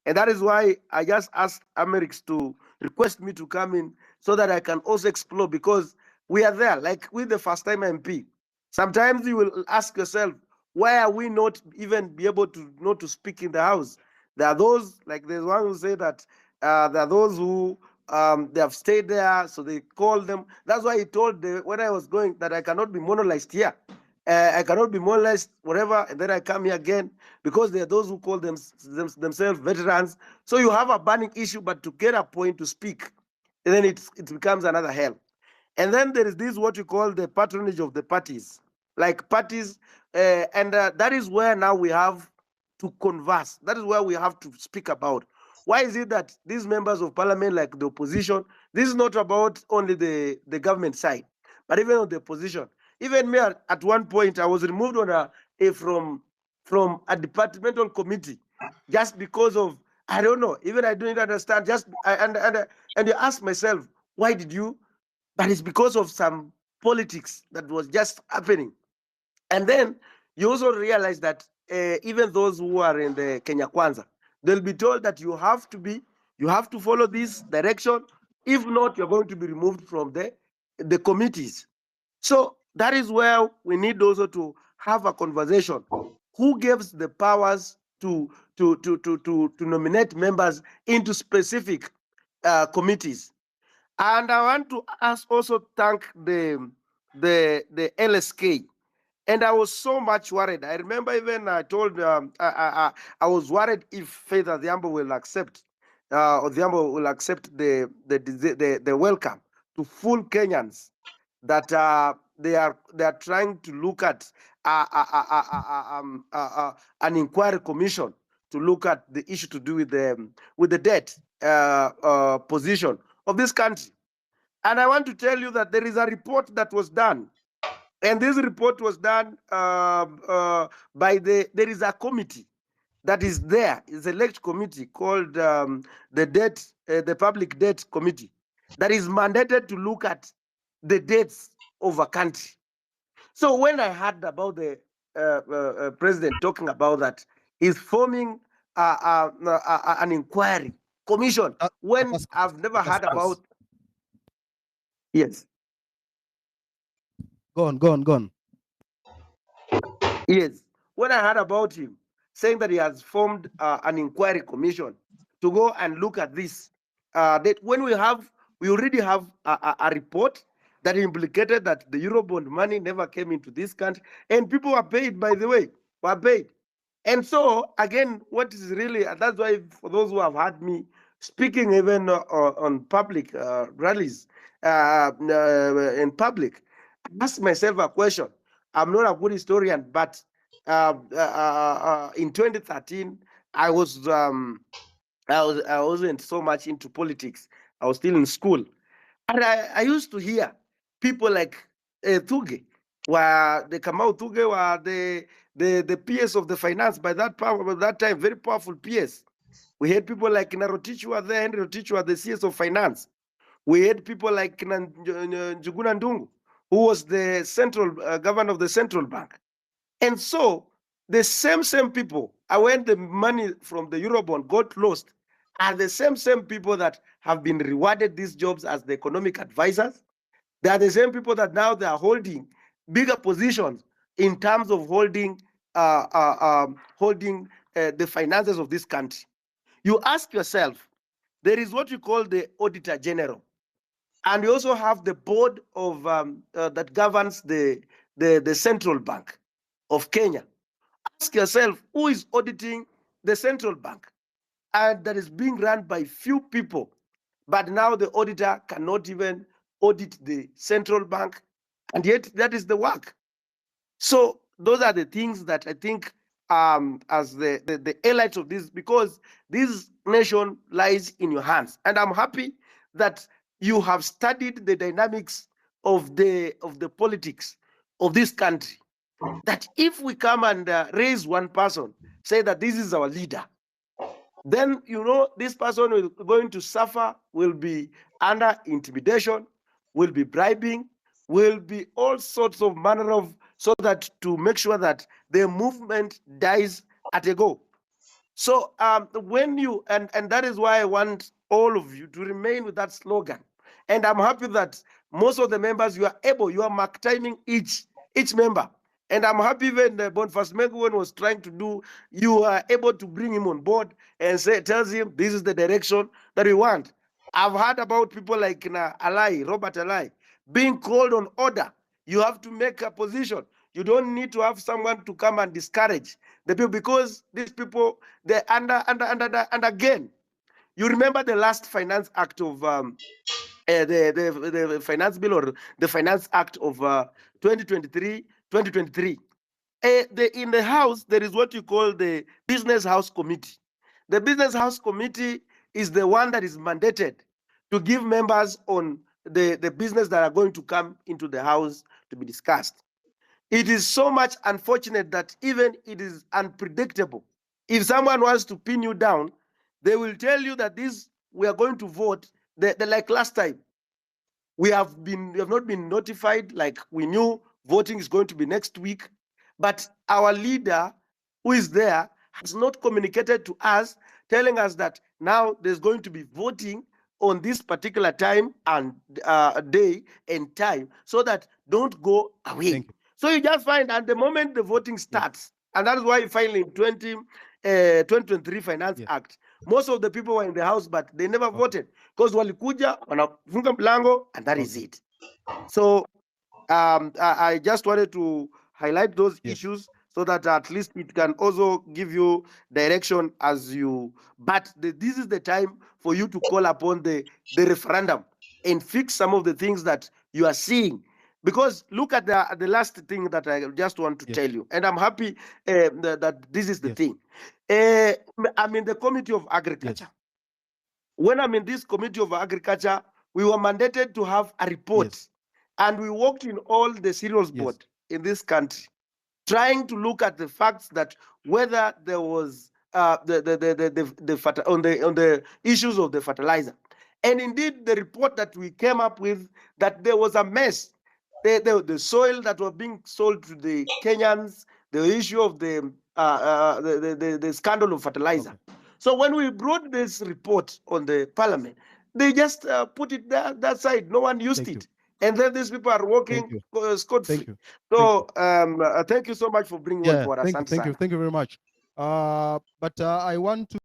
And that is why I just asked Amerix to request me to come in so that I can also explore, because we are there, like with the first time MP. Sometimes you will ask yourself, why are we not even be able to not to speak in the house? There are those, like there's one who say that there are those who they have stayed there, so they call them. That's why he told when I was going that I cannot be monolized here. I cannot be monolized whatever, and then I come here again, because there are those who call themselves veterans. So you have a burning issue, but to get a point to speak, and then it becomes another hell. And then there is this what you call the patronage of the parties, like parties, and that is where now we have to converse. That is where we have to speak about. Why is it that these members of parliament, like the opposition, this is not about only the government side, but even on the opposition. Even me, at one point, I was removed on from a departmental committee just because of, I don't know. Even I don't understand. And you ask myself, why did you? But it's because of some politics that was just happening. And then you also realize that even those who are in the Kenya Kwanza, they'll be told that you have to follow this direction. If not, you're going to be removed from the committees. So that is where we need also to have a conversation. Who gives the powers to nominate members into specific committees? And I want to also thank the LSK. And I was so much worried. I remember even I told I was worried if Faith Adhiambo will accept Odhiambo will accept the welcome to full Kenyans, that they are trying to look at an inquiry commission to look at the issue to do with the debt position of this country. And I want to tell you that there is a report that was done, and this report was done by there is a committee that is there. It's a select committee called the Public Debt Committee, that is mandated to look at the debts of a country. So when I heard about the president talking about that, he's forming an inquiry commission, when I've never heard about. Yes. Go on. Yes. When I heard about him saying that he has formed an inquiry commission to go and look at this, that when we already have a report that implicated that the Eurobond money never came into this country, and people were paid, by the way, were paid. And so, again, what is really, that's why for those who have heard me speaking even on public rallies in public, I ask myself a question. I'm not a good historian, but in 2013, I wasn't so much into politics. I was still in school, and I used to hear people like Thuge, where the Kamau Thuge were the PS of the finance by that time, very powerful PS. We had people like Narotichwa there, Henry Rotichwa, the CS of finance. We had people like Njuguna Ndungu, who was the central governor of the central bank. And so the same people, when the money from the Eurobond got lost, are the same people that have been rewarded these jobs as the economic advisors. They are the same people that now they are holding bigger positions in terms of holding the finances of this country. You ask yourself, there is what you call the Auditor General, and you also have the board of that governs the central bank of Kenya. Ask yourself, who is auditing the central bank? And that is being run by few people. But now the auditor cannot even audit the central bank, and yet that is the work. So those are the things that I think as the highlights of this, because this nation lies in your hands. And I'm happy that you have studied the dynamics of the politics of this country. That if we come and raise one person, say that this is our leader, then this person will going to suffer, will be under intimidation, will be bribing, will be all sorts of manner of, so that to make sure that the movement dies at a go. So when you and that is why I want all of you to remain with that slogan. And I'm happy that most of the members you are mark timing each member. And I'm happy when Boniface Menguwen was trying to do, you are able to bring him on board and tells him this is the direction that we want. I've heard about people like Robert Alai, being called on order. You have to make a position. You don't need to have someone to come and discourage the people, because these people, they're and again, you remember the last Finance Act of the Finance Bill, or the Finance Act of 2023. In the House, there is what you call the Business House Committee. The Business House Committee is the one that is mandated to give members on the business that are going to come into the House to be discussed. It is so much unfortunate that even it is unpredictable. If someone wants to pin you down, they will tell you that we are going to vote. Like last time, we have not been notified. Like, we knew voting is going to be next week, but our leader, who is there, has not communicated to us, telling us that now there's going to be voting on this particular time and day and time, so that don't go away. So you just find at the moment the voting starts, and that is why finally in 2023 Finance Act, most of the people were in the House, but they never voted, because walikuja wanafunga mlango, and that is it. So I just wanted to highlight those issues, so that at least it can also give you direction as you. But this is the time for you to call upon the referendum and fix some of the things that you are seeing. Because look at the last thing that I just want to tell you, and I'm happy that this is the thing. I'm in the Committee of Agriculture. When I'm in this Committee of Agriculture, we were mandated to have a report, and we worked in all the cereals board in this country, trying to look at the facts that whether there was on the issues of the fertilizer. And indeed, the report that we came up with, that there was a mess. The soil that was being sold to the Kenyans, the issue of the scandal of fertilizer. So when we brought this report on the parliament, they just put it that side. No one used it. And then these people are working scot-free. So thank you so much for bringing on board us. Thank you very much. But I want to